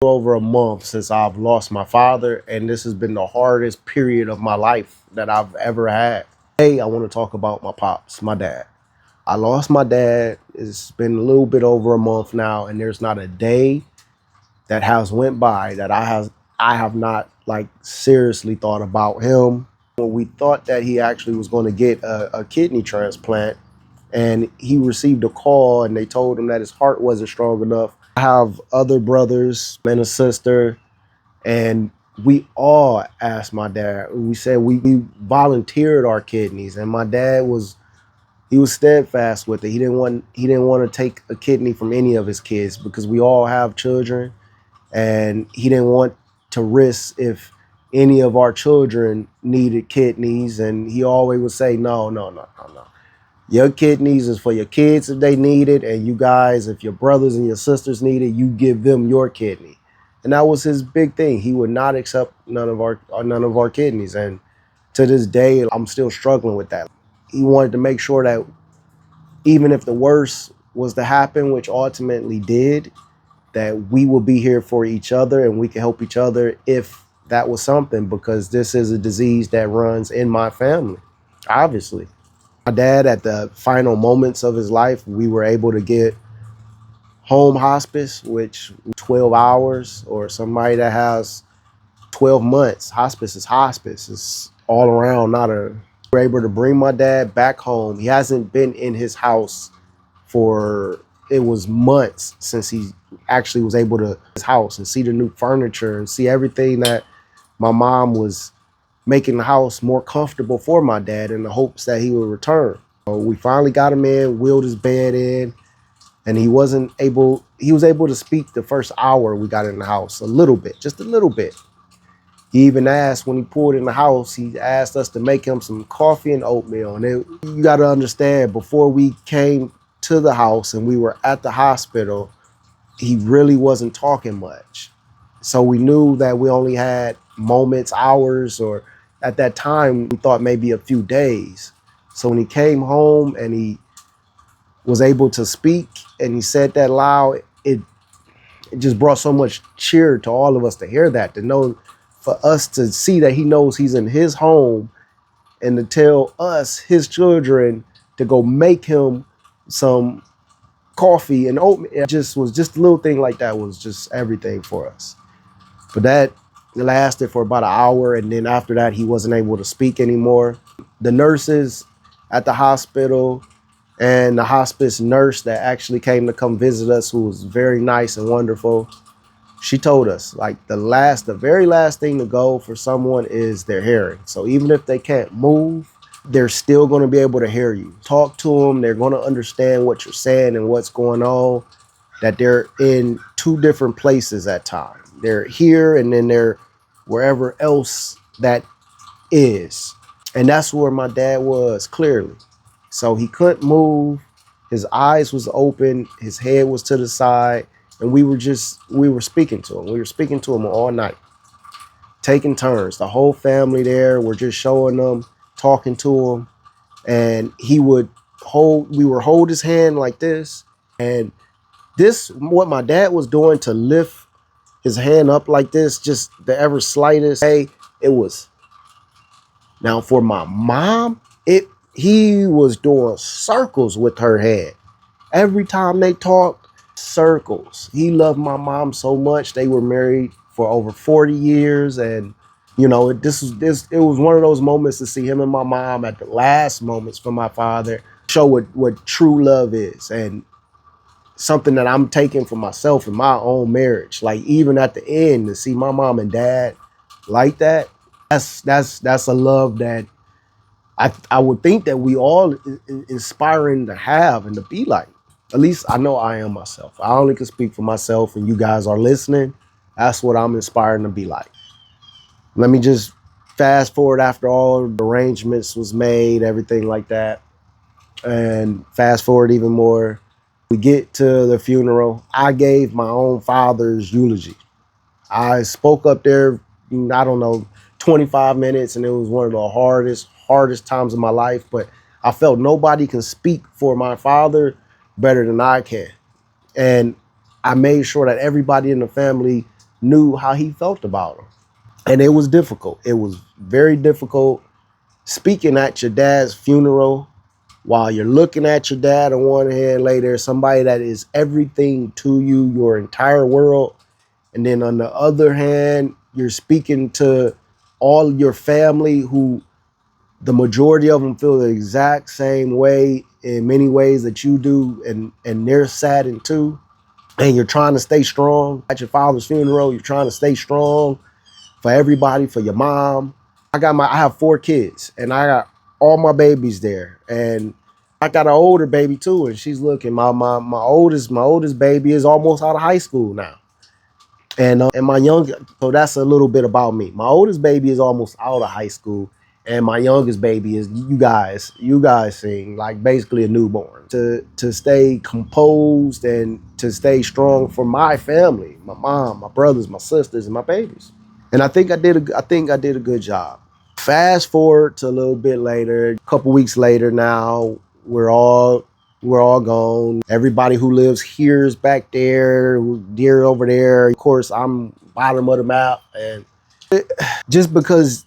Over a month since I've lost my father, and this has been the hardest period of my life that I've ever had. Today, I want to talk about my pops, my dad. I lost my dad. It's been a little bit over a month now, and there's not a day that has went by that I have not like seriously thought about him. When we thought that he actually was going to get a kidney transplant, and he received a call and they told him that his heart wasn't strong enough. I have other brothers and a sister, and we all asked my dad. We said we volunteered our kidneys, and my dad was steadfast with it. He didn't want to take a kidney from any of his kids because we all have children, and he didn't want to risk if any of our children needed kidneys. And he always would say, no. Your kidneys is for your kids if they need it, and you guys, if your brothers and your sisters need it, you give them your kidney. And that was his big thing. He would not accept none of our kidneys. And to this day, I'm still struggling with that. He wanted to make sure that even if the worst was to happen, which ultimately did, that we will be here for each other and we can help each other if that was something, because this is a disease that runs in my family, obviously. My dad, at the final moments of his life, we were able to get home hospice, which 12 hours, or somebody that has 12 months. Hospice is hospice. It's all around, we were able to bring my dad back home. He hasn't been in his house it was months since he actually was able to his house and see the new furniture and see everything that my mom was making the house more comfortable for my dad in the hopes that he would return. So we finally got him in, wheeled his bed in, and he was able to speak the first hour we got in the house, a little bit, just a little bit. He even asked, when he pulled in the house, he asked us to make him some coffee and oatmeal. And you got to understand, before we came to the house and we were at the hospital, he really wasn't talking much. So we knew that we only had moments, hours, or at that time, we thought maybe a few days. So when he came home and he was able to speak and he said that loud, it just brought so much cheer to all of us to hear that, to know, for us to see that he knows he's in his home, and to tell us, his children, to go make him some coffee and oatmeal. It just was just a little thing like that was just everything for us. But that lasted for about an hour, and then after that, he wasn't able to speak anymore. The nurses at the hospital and the hospice nurse that actually came to come visit us, who was very nice and wonderful, she told us, like, the very last thing to go for someone is their hearing. So even if they can't move, they're still going to be able to hear you. Talk to them. They're going to understand what you're saying and what's going on, that they're in two different places at times. They're here and then they're wherever else that is. And that's where my dad was, clearly. So he couldn't move. His eyes was open. His head was to the side. And we were speaking to him. We were speaking to him all night, taking turns. The whole family there, we're just showing them, talking to him. And we would hold his hand like this. And what my dad was doing to lift his hand up like this, just the ever slightest, hey, it was. Now for my mom, he was doing circles with her hand. Every time they talked, circles. He loved my mom so much. They were married for over 40 years. And, you know, it was one of those moments to see him and my mom at the last moments for my father show what true love is. And something that I'm taking for myself in my own marriage. Like, even at the end, to see my mom and dad like that, that's a love that I would think that we all inspiring to have and to be like. At least I know I am myself. I only can speak for myself, and you guys are listening. That's what I'm inspiring to be like. Let me just fast forward after all the arrangements was made, everything like that. And fast forward even more. We get to the funeral. I gave my own father's eulogy. I spoke up there, I don't know, 25 minutes, and it was one of the hardest times of my life. But I felt nobody can speak for my father better than I can. And I made sure that everybody in the family knew how he felt about him. And it was difficult. It was very difficult speaking at your dad's funeral while you're looking at your dad on one hand, later somebody that is everything to you, your entire world. And then on the other hand, you're speaking to all your family who the majority of them feel the exact same way in many ways that you do. And they're saddened too. And you're trying to stay strong at your father's funeral. You're trying to stay strong for everybody, for your mom. I have 4 kids and I got all my babies there. And I got an older baby too. And she's looking, my oldest baby is almost out of high school now. And my young, so that's a little bit about me. My oldest baby is almost out of high school. And my youngest baby is you guys seeing like basically a newborn. To stay composed and to stay strong for my family, my mom, my brothers, my sisters, and my babies. And I think I did a good job. Fast forward to a little bit later, a couple weeks later now, we're all gone. Everybody who lives here is back there, deer over there. Of course, I'm bottom of the map. And just because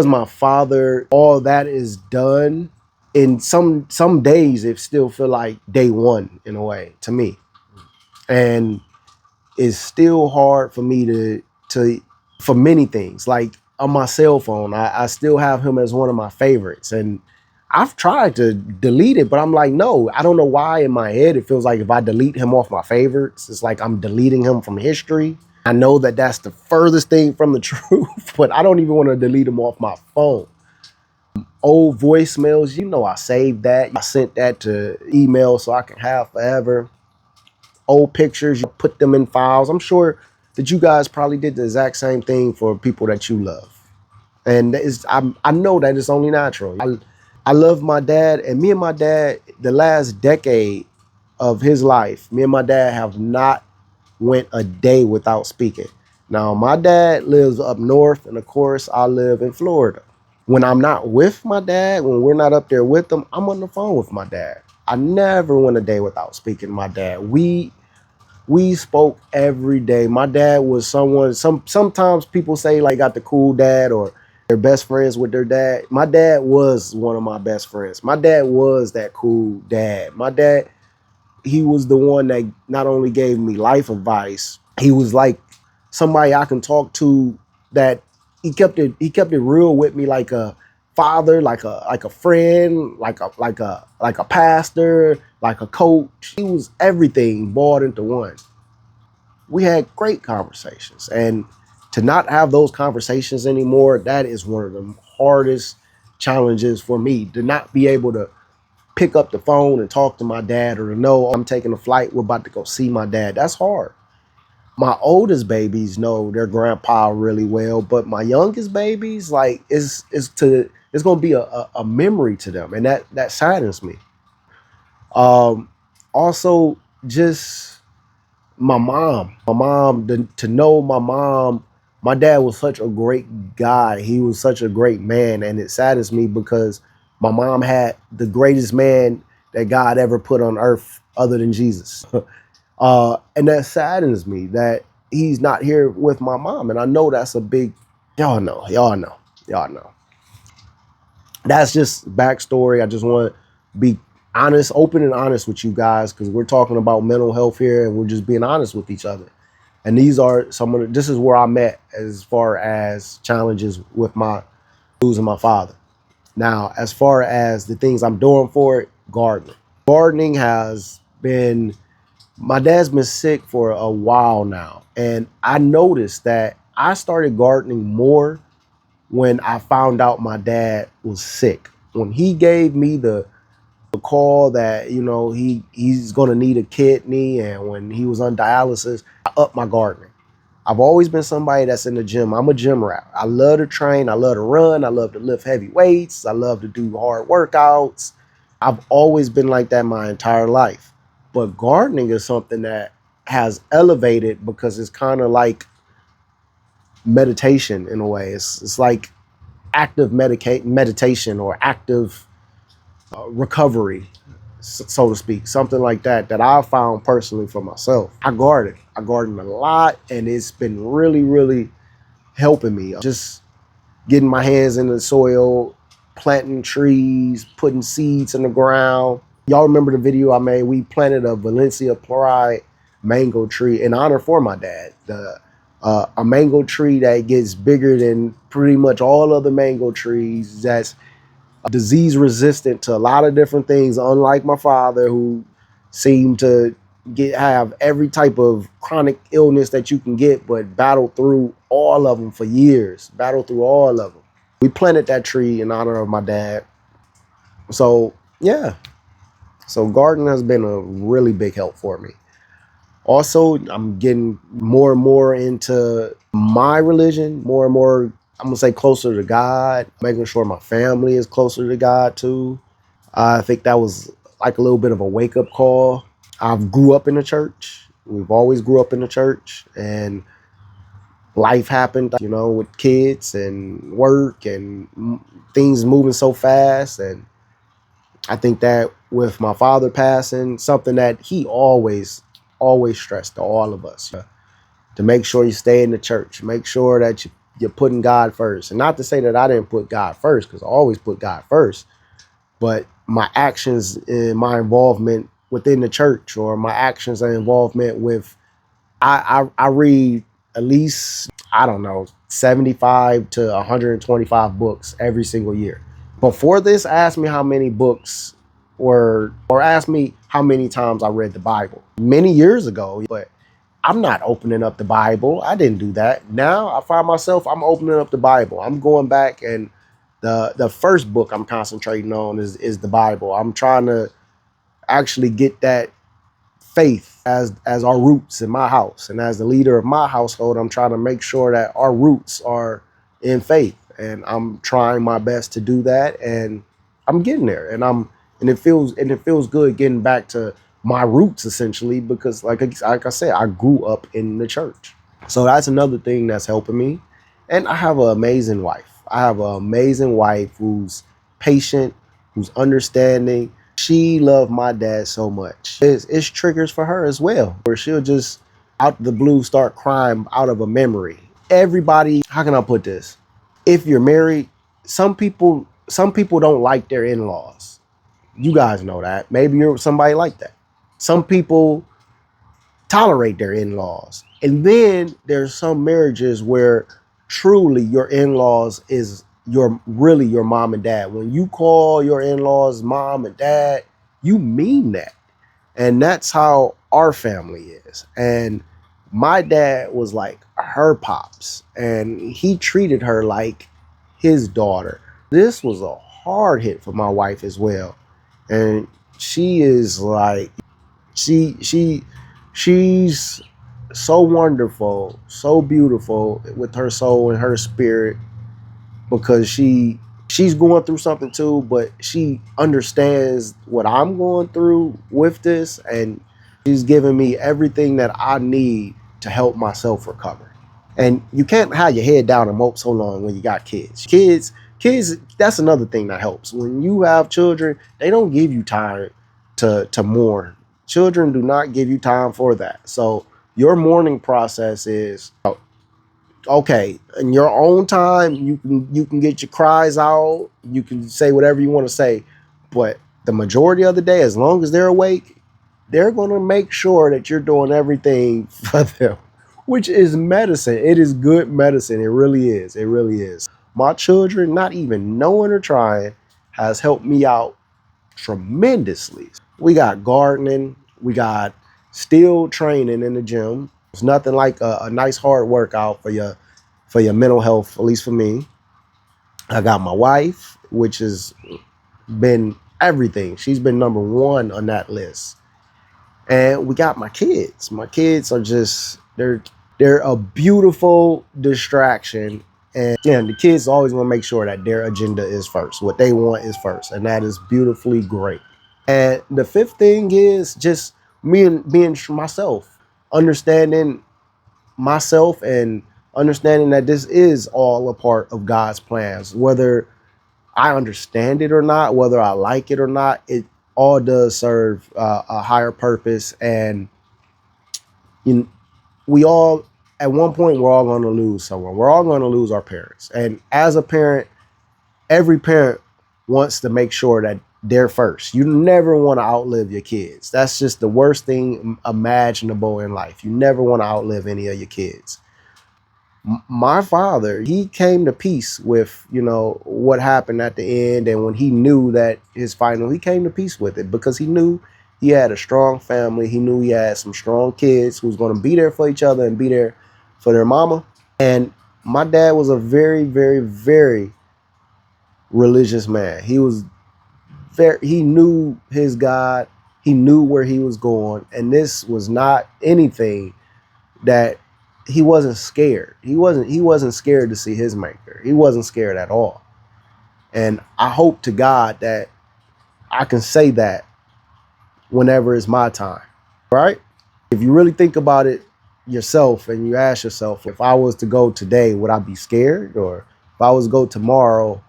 my father, all that is done, in some days it still feel like day one in a way to me. And it's still hard for me to for many things. Like on my cell phone, I still have him as one of my favorites. And I've tried to delete it, but I'm like, no, I don't know why in my head it feels like if I delete him off my favorites, it's like I'm deleting him from history. I know that that's the furthest thing from the truth, but I don't even want to delete him off my phone. Old voicemails, I saved that. I sent that to email so I can have forever. Old pictures, you put them in files. I'm sure that you guys probably did the exact same thing for people that you love. And I know that it's only natural. I love my dad, and me and my dad, the last decade of his life, me and my dad have not went a day without speaking. Now, my dad lives up north, and of course, I live in Florida. When I'm not with my dad, when we're not up there with him, I'm on the phone with my dad. I never went a day without speaking to my dad. We spoke every day. My dad was sometimes people say like got the cool dad or they're best friends with their dad. My dad was one of my best friends. My dad was that cool dad. My dad, he was the one that not only gave me life advice, he was like somebody I can talk to, that he kept it real with me, like a father, like a friend, like a pastor, like a coach. He was everything boiled into one. We had great conversations, and to not have those conversations anymore, that is one of the hardest challenges for me, to not be able to pick up the phone and talk to my dad, or to know I'm taking a flight, we're about to go see my dad. That's hard. My oldest babies know their grandpa really well, but my youngest babies, like, it's gonna be a memory to them, and that saddens me. Also, just my mom, to know my mom, my dad was such a great guy. He was such a great man, and it saddens me because my mom had the greatest man that God ever put on earth other than Jesus. And that saddens me that he's not here with my mom. And I know that's a big, y'all know. That's just backstory. I just want to be honest, open and honest with you guys, because we're talking about mental health here and we're just being honest with each other. And these are this is where I'm at as far as challenges with my losing my father. Now, as far as the things I'm doing for it, gardening. Gardening has been, my dad's been sick for a while now. And I noticed that I started gardening more when I found out my dad was sick. When he gave me the call that, he's going to need a kidney, and when he was on dialysis, I upped my gardening. I've always been somebody that's in the gym. I'm a gym rat. I love to train. I love to run. I love to lift heavy weights. I love to do hard workouts. I've always been like that my entire life. But gardening is something that has elevated because it's kind of like meditation in a way. It's like active meditation or active recovery. so to speak, something like that, that I found personally for myself. I garden a lot, and it's been really, really helping me. Just getting my hands in the soil, planting trees, putting seeds in the ground. Y'all remember the video I made? We planted a Valencia Pride mango tree in honor for my dad. A mango tree that gets bigger than pretty much all other mango trees, that's disease resistant to a lot of different things, unlike my father, who seemed to have every type of chronic illness that you can get, but battled through all of them for years. Battled through all of them. We planted that tree in honor of my dad. So yeah, so gardening has been a really big help for me. Also, I'm getting more and more into my religion, more and more, I'm gonna say, closer to God, making sure my family is closer to God too. I think that was like a little bit of a wake-up call. I've grew up in the church. We've always grew up in the church, and life happened, you know, with kids and work and things moving so fast. And I think that with my father passing, something that he always stressed to all of us, to make sure you stay in the church, make sure that you're putting God first. And not to say that I didn't put God first, because I always put God first, but my actions and my involvement within the church, or my actions and involvement with, I read at least, I don't know, 75 to 125 books every single year. Before this, ask me how many books or ask me how many times I read the Bible many years ago, but I'm not opening up the Bible. I didn't do that. Now I find myself, I'm opening up the Bible. I'm going back, and the first book I'm concentrating on is the Bible. I'm trying to actually get that faith as our roots in my house. And as the leader of my household, I'm trying to make sure that our roots are in faith. And I'm trying my best to do that, and I'm getting there. And it feels good getting back to my roots, essentially, because like I said, I grew up in the church. So that's another thing that's helping me. And I have an amazing wife. I have an amazing wife who's patient, who's understanding. She loved my dad so much. It's triggers for her as well, where she'll just out the blue start crying out of a memory. Everybody, how can I put this? If you're married, some people don't like their in-laws. You guys know that. Maybe you're somebody like that. Some people tolerate their in-laws. And then there's some marriages where truly your in-laws is really your mom and dad. When you call your in-laws mom and dad, you mean that. And that's how our family is. And my dad was like her pops, and he treated her like his daughter. This was a hard hit for my wife as well. And she is like, she's so wonderful, so beautiful with her soul and her spirit, because she's going through something too, but she understands what I'm going through with this, and she's giving me everything that I need to help myself recover. And you can't have your head down and mope so long when you got kids. Kids, that's another thing that helps. When you have children, they don't give you time to mourn. Children do not give you time for that. So your mourning process is, okay, in your own time, you can get your cries out, you can say whatever you want to say, but the majority of the day, as long as they're awake, they're going to make sure that you're doing everything for them, which is medicine. It is good medicine. It really is. It really is. My children, not even knowing or trying, has helped me out tremendously. We got gardening. We got still training in the gym. It's nothing like a nice hard workout for your mental health, at least for me. I got my wife, which has been everything. She's been number one on that list. And we got my kids. My kids are just, they're a beautiful distraction. And yeah, the kids always want to make sure that their agenda is first. What they want is first. And that is beautifully great. And the fifth thing is just me and being myself, understanding myself and understanding that this is all a part of God's plans. Whether I understand it or not, whether I like it or not, it all does serve a higher purpose. And we all, at one point, we're all going to lose someone. We're all going to lose our parents. And as a parent, every parent wants to make sure that they're first. You never want to outlive your kids. That's just the worst thing imaginable in life. You never want to outlive any of your kids. My father, he came to peace with, what happened at the end. And when he knew that his final, he came to peace with it because he knew he had a strong family. He knew he had some strong kids who was going to be there for each other and be there for their mama. And my dad was a very, very, very religious man. He knew his God. He knew where he was going. And this was not anything that he wasn't scared. He wasn't scared to see his maker. He wasn't scared at all. And I hope to God that I can say that whenever it's my time, right? If you really think about it yourself and you ask yourself, if I was to go today, would I be scared? Or if I was to go tomorrow,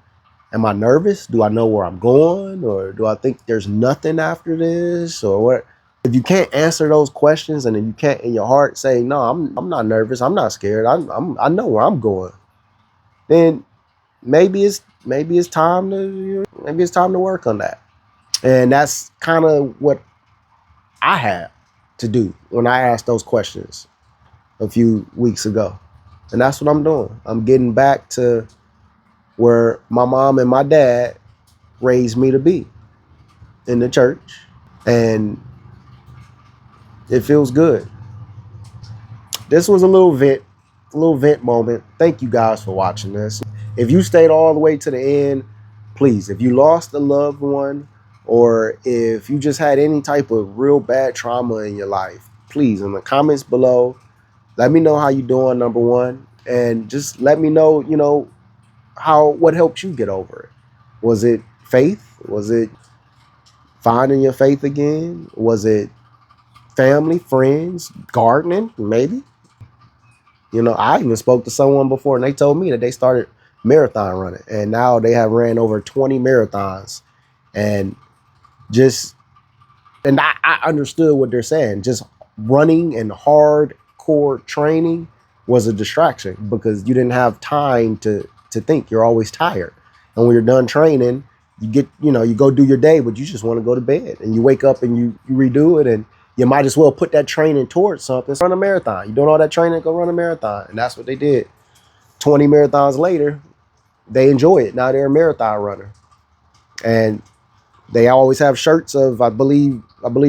am I nervous? Do I know where I'm going? Or do I think there's nothing after this? Or what? If you can't answer those questions, and then you can't in your heart say, no, I'm not nervous, I'm not scared, I know where I'm going, then maybe it's time to work on that. And that's kind of what I had to do when I asked those questions a few weeks ago. And that's what I'm doing. I'm getting back to where my mom and my dad raised me to be, in the church. And it feels good. This was a little vent moment. Thank you guys for watching this. If you stayed all the way to the end, please, if you lost a loved one, or if you just had any type of real bad trauma in your life, please, in the comments below, let me know how you doing, number one. And just let me know, what helped you get over it. Was it faith? Was it finding your faith again? Was it family, friends, gardening, maybe? I even spoke to someone before and they told me that they started marathon running and now they have ran over 20 marathons. And I understood what they're saying. Just running and hardcore training was a distraction because you didn't have time to think. You're always tired. And when you're done training, you go do your day, but you just want to go to bed. And you wake up and you redo it, and you might as well put that training towards something. Run a marathon. You're doing all that training, go run a marathon. And that's what they did. 20 marathons later, they enjoy it. Now they're a marathon runner. And they always have shirts of, I believe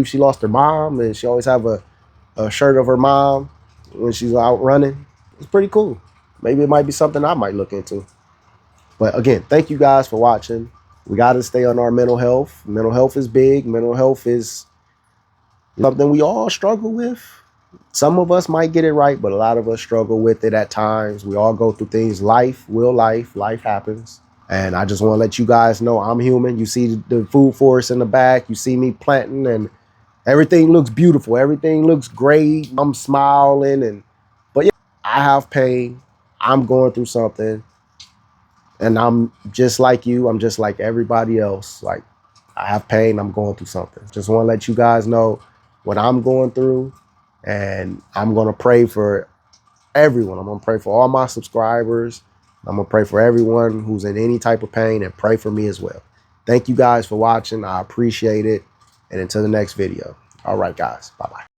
she lost her mom, and she always have a shirt of her mom when she's out running. It's pretty cool. Maybe it might be something I might look into. But again, thank you guys for watching. We got to stay on our mental health. Mental health is big. Mental health is something we all struggle with. Some of us might get it right, but a lot of us struggle with it at times. We all go through things. Life happens. And I just want to let you guys know I'm human. You see the food forest in the back. You see me planting, and everything looks beautiful. Everything looks great. I'm smiling. But yeah, I have pain. I'm going through something. And I'm just like you. I'm just like everybody else. Like, I have pain. I'm going through something. Just want to let you guys know what I'm going through. And I'm going to pray for everyone. I'm going to pray for all my subscribers. I'm going to pray for everyone who's in any type of pain, and pray for me as well. Thank you guys for watching. I appreciate it. And until the next video. All right, guys. Bye-bye.